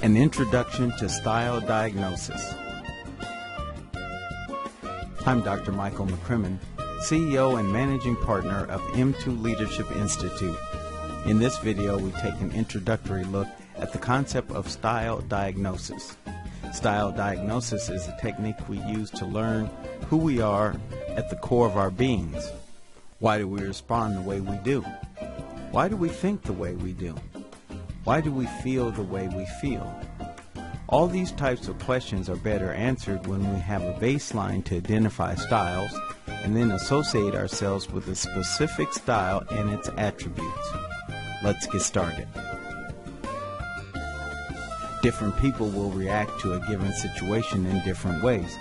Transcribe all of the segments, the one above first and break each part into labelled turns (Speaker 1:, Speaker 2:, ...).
Speaker 1: An Introduction to Style Diagnosis. I'm Dr. Michael McCrimmon, CEO and Managing Partner of M2 Leadership Institute. In this video, we take an introductory look at the concept of style diagnosis. Style diagnosis is a technique we use to learn who we are at the core of our beings. Why do we respond the way we do? Why do we think the way we do? Why do we feel the way we feel? All these types of questions are better answered when we have a baseline to identify styles and then associate ourselves with a specific style and its attributes. Let's get started. Different people will react to a given situation in different ways,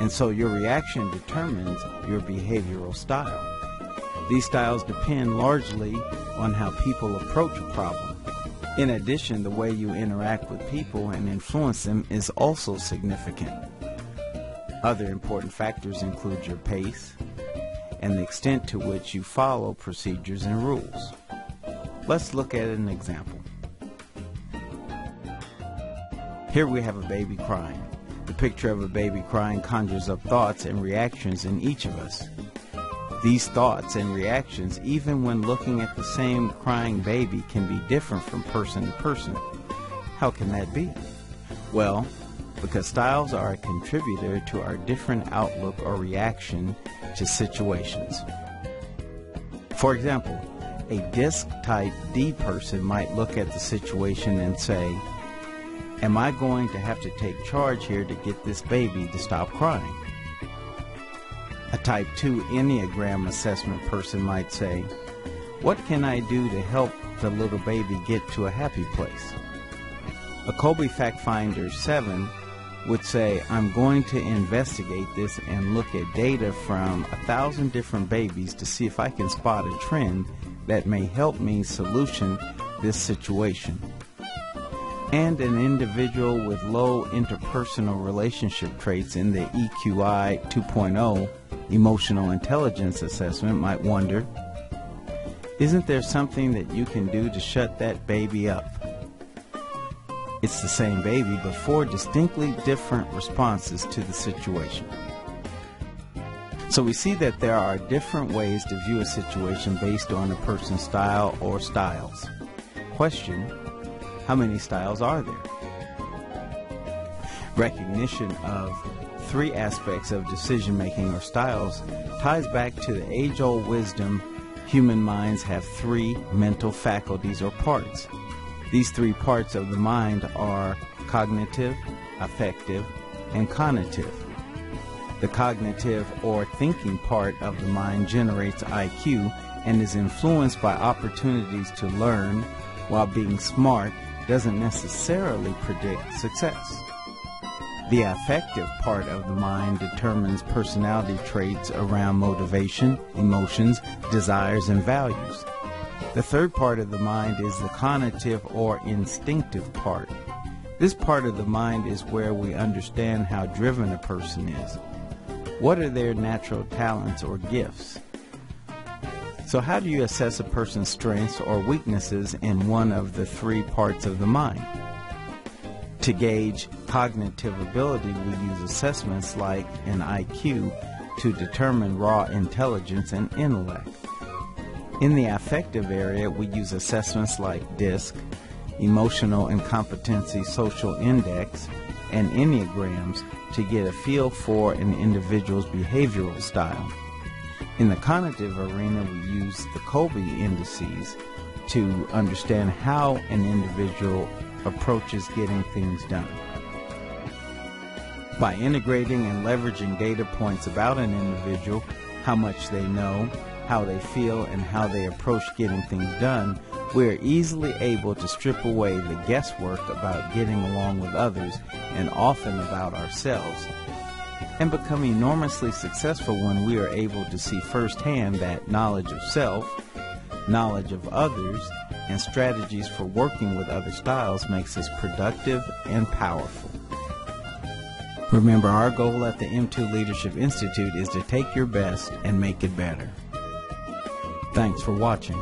Speaker 1: and so your reaction determines your behavioral style. These styles depend largely on how people approach a problem. In addition, the way you interact with people and influence them is also significant. Other important factors include your pace and the extent to which you follow procedures and rules. Let's look at an example. Here we have a baby crying. The picture of a baby crying conjures up thoughts and reactions in each of us. These thoughts and reactions, even when looking at the same crying baby, can be different from person to person. How can that be? Well, because styles are a contributor to our different outlook or reaction to situations. For example, a disc-type D person might look at the situation and say, "Am I going to have to take charge here to get this baby to stop crying?" A Type 2 Enneagram assessment person might say, "What can I do to help the little baby get to a happy place?" A Colby Fact Finder 7 would say, "I'm going to investigate this and look at data from 1,000 different babies to see if I can spot a trend that may help me solution this situation." And an individual with low interpersonal relationship traits in the EQI 2.0 Emotional Intelligence Assessment might wonder, "Isn't there something that you can do to shut that baby up?" It's the same baby, but four distinctly different responses to the situation. So we see that there are different ways to view a situation based on a person's style or styles. Question: how many styles are there? Recognition of three aspects of decision-making or styles ties back to the age-old wisdom human minds have three mental faculties or parts. These three parts of the mind are cognitive, affective, and conative. The cognitive or thinking part of the mind generates IQ and is influenced by opportunities to learn, while being smart doesn't necessarily predict success. The affective part of the mind determines personality traits around motivation, emotions, desires, and values. The third part of the mind is the conative or instinctive part. This part of the mind is where we understand how driven a person is. What are their natural talents or gifts? So how do you assess a person's strengths or weaknesses in one of the three parts of the mind? To gauge cognitive ability, we use assessments like an IQ to determine raw intelligence and intellect. In the affective area, we use assessments like DISC, Emotional Incompetency Social Index, and Enneagrams to get a feel for an individual's behavioral style. In the conative arena, we use the Colby indices to understand how an individual approaches getting things done. By integrating and leveraging data points about an individual, how much they know, how they feel, and how they approach getting things done, we are easily able to strip away the guesswork about getting along with others and often about ourselves, and become enormously successful when we are able to see firsthand that knowledge of self, knowledge of others, and strategies for working with other styles makes us productive and powerful. Remember, our goal at the M2 Leadership Institute is to take your best and make it better. Thanks for watching.